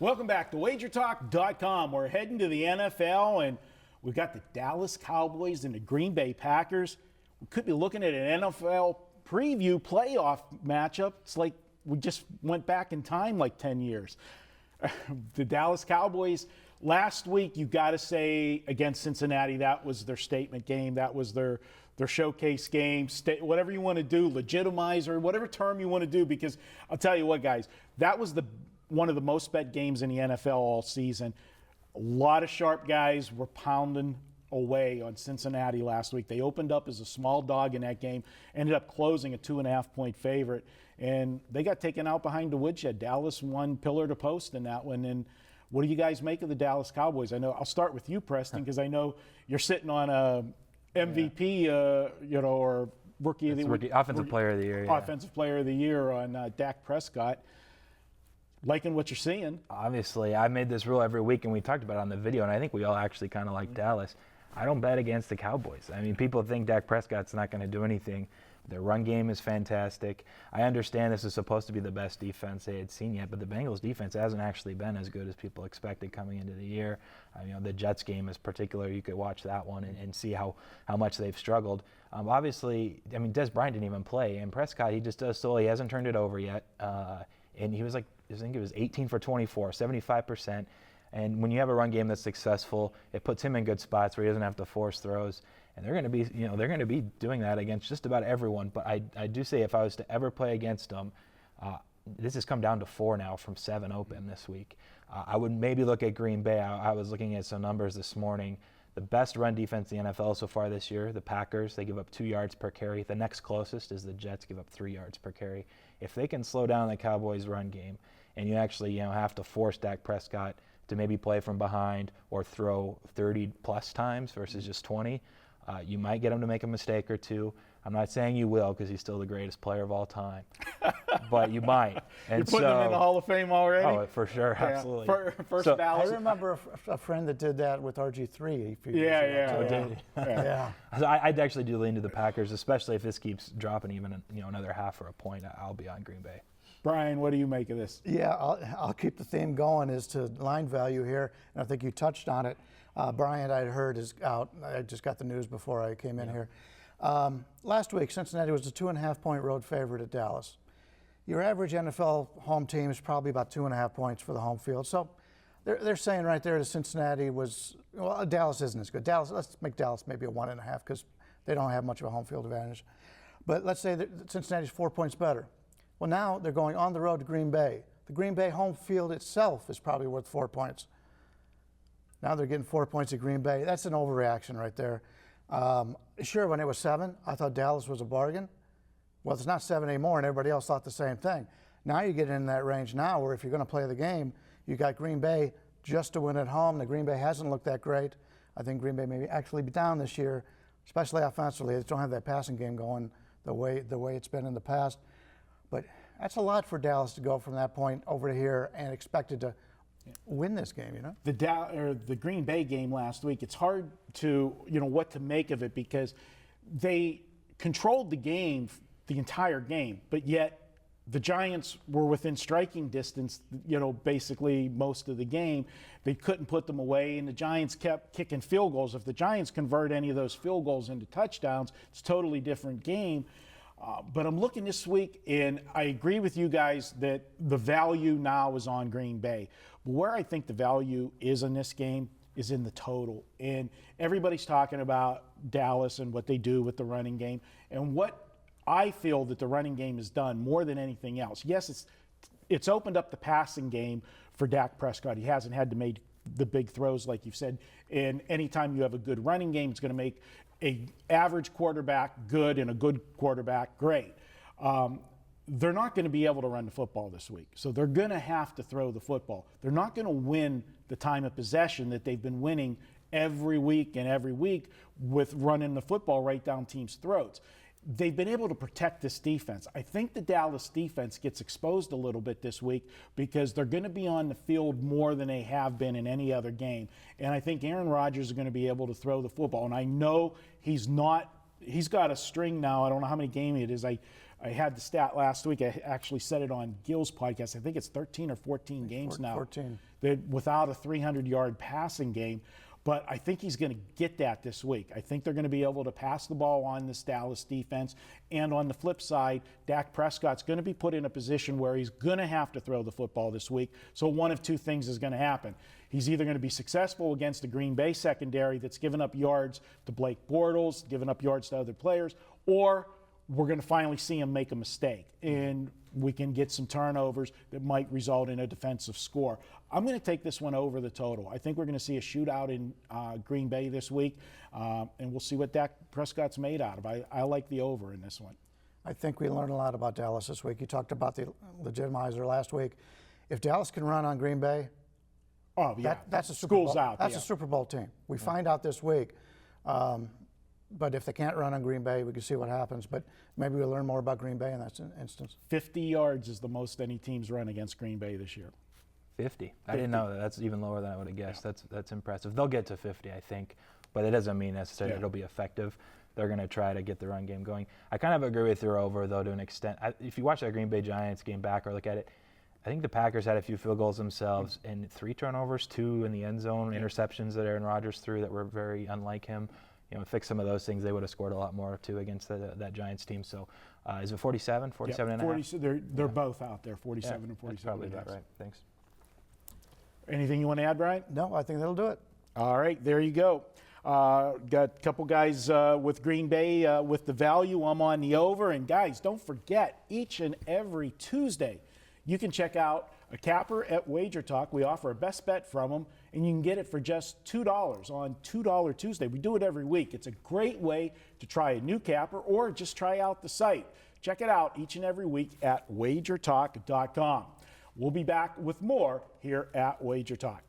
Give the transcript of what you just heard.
Welcome back to WagerTalk.com. We're heading to the NFL, and we've got the Dallas Cowboys and the Green Bay Packers. We could be looking at an NFL preview playoff matchup. It's like we just went back in time like 10 years. The Dallas Cowboys, last week, you got to say, against Cincinnati, that was their statement game. That was their showcase game, whatever you want to do, legitimize, or whatever term you want to do, because I'll tell you what, guys, that was one of the most bet games in the NFL all season. A lot of sharp guys were pounding away on Cincinnati last week. They opened up as a small dog in that game, ended up closing a 2.5-point favorite, and they got taken out behind the woodshed. Dallas won pillar to post in that one. And what do you guys make of the Dallas Cowboys? I know I'll start with you, Preston, because I know you're sitting on a MVP, or rookie of the year, offensive player of the year. Yeah. Offensive player of the year on Dak Prescott. Liking what you're seeing. Obviously, I made this rule every week, and we talked about it on the video, and I think we all actually kind of like Dallas. I don't bet against the Cowboys. I mean, people think Dak Prescott's not going to do anything. Their run game is fantastic. I understand this is supposed to be the best defense they had seen yet, but the Bengals defense hasn't actually been as good as people expected coming into the year. The Jets game is particular. You could watch that one and see how much they've struggled. Obviously, Des Bryant didn't even play, and Prescott, he just does so. He hasn't turned it over yet. And he was I think it was 18 for 24, 75%. And when you have a run game that's successful, it puts him in good spots where he doesn't have to force throws. And they're going to be doing that against just about everyone. But I do say if I was to ever play against them, this has come down to 4 now from 7 open this week. I would maybe look at Green Bay. I was looking at some numbers this morning. The best run defense in the NFL so far this year, the Packers, they give up 2 yards per carry. The next closest is the Jets, give up 3 yards per carry. If they can slow down the Cowboys' run game, and you actually have to force Dak Prescott to maybe play from behind or throw 30-plus times versus just 20, you might get him to make a mistake or two. I'm not saying you will, because he's still the greatest player of all time, but you might. And you're putting him in the Hall of Fame already? Oh, for sure, absolutely. First Dallas. I remember a friend that did that with RG3. Yeah. So I'd actually do lean to the Packers, especially if this keeps dropping even another half or a point. I'll be on Green Bay. Brian, what do you make of this? Yeah, I'll keep the theme going as to line value here, and I think you touched on it. Brian, I'd heard, is out. I just got the news before I came in here. Last week, Cincinnati was a 2.5-point road favorite at Dallas. Your average NFL home team is probably about 2.5 points for the home field. So they're saying right there that Cincinnati was, well, Dallas isn't as good. Let's make Dallas maybe a 1.5, because they don't have much of a home field advantage. But let's say that Cincinnati's 4 points better. Well, now they're going on the road to Green Bay. The Green Bay home field itself is probably worth 4 points. Now they're getting 4 points at Green Bay. That's an overreaction right there. Sure, when it was 7, I thought Dallas was a bargain. Well, it's not 7 anymore, and everybody else thought the same thing. Now you get in that range now where if you're going to play the game, you got Green Bay just to win at home. The Green Bay hasn't looked that great. I think Green Bay may actually be down this year, especially offensively. They just don't have that passing game going the way it's been in the past. But that's a lot for Dallas to go from that point over to here and expected to win this game, The Green Bay game last week, it's hard to, what to make of it, because they controlled the game, the entire game, but yet the Giants were within striking distance, basically most of the game. They couldn't put them away, and the Giants kept kicking field goals. If the Giants convert any of those field goals into touchdowns, it's a totally different game. But I'm looking this week, and I agree with you guys that the value now is on Green Bay. But where I think the value is in this game is in the total. And everybody's talking about Dallas and what they do with the running game. And what I feel that the running game has done more than anything else. Yes, it's opened up the passing game for Dak Prescott. He hasn't had to make the big throws like you've said. And anytime you have a good running game, it's going to make an average quarterback good and a good quarterback great. They're not going to be able to run the football this week, so they're going to have to throw the football. They're not going to win the time of possession that they've been winning every week with running the football right down teams' throats. They've been able to protect this defense. I think the Dallas defense gets exposed a little bit this week because they're going to be on the field more than they have been in any other game. And I think Aaron Rodgers is going to be able to throw the football. And I know he's got a string now. I don't know how many games it is. I had the stat last week. I actually said it on Gil's podcast. I think it's 13 or 14 games now 14. without a 300-yard passing game. But I think he's going to get that this week. I think they're going to be able to pass the ball on this Dallas defense. And on the flip side, Dak Prescott's going to be put in a position where he's going to have to throw the football this week. So one of two things is going to happen. He's either going to be successful against the Green Bay secondary that's given up yards to Blake Bortles, given up yards to other players, or we're going to finally see him make a mistake, and we can get some turnovers that might result in a defensive score. I'm going to take this one over the total. I think we're going to see a shootout in Green Bay this week, and we'll see what Dak Prescott's made out of. I like the over in this one. I think we learned a lot about Dallas this week. You talked about the legitimizer last week. If Dallas can run on Green Bay, oh yeah, that's a Super School's Bowl. out. That's yeah. a Super Bowl team. We find out this week. But if they can't run on Green Bay, we can see what happens. But maybe we'll learn more about Green Bay in that instance. 50 yards is the most any team's run against Green Bay this year. 50. I didn't know that. That's even lower than I would have guessed. Yeah. That's impressive. They'll get to 50, I think, but it doesn't mean necessarily it'll be effective. They're going to try to get the run game going. I kind of agree with your over, though, to an extent. If you watch that Green Bay Giants game back or look at it, I think the Packers had a few field goals themselves and 3 turnovers, 2 in the end zone, interceptions that Aaron Rodgers threw that were very unlike him. You know, fix some of those things, they would have scored a lot more too against that Giants team. So, is it 47, 47 and a half? They're both out there, 47 and 47. That's probably about right. Thanks. Anything you want to add, Brian? No, I think that'll do it. All right, there you go. Got a couple guys with Green Bay with the value. I'm on the over. And guys, don't forget, each and every Tuesday, you can check out a capper at WagerTalk. We offer a best bet from them, and you can get it for just $2 on $2 Tuesday. We do it every week. It's a great way to try a new capper or just try out the site. Check it out each and every week at WagerTalk.com. We'll be back with more here at WagerTalk.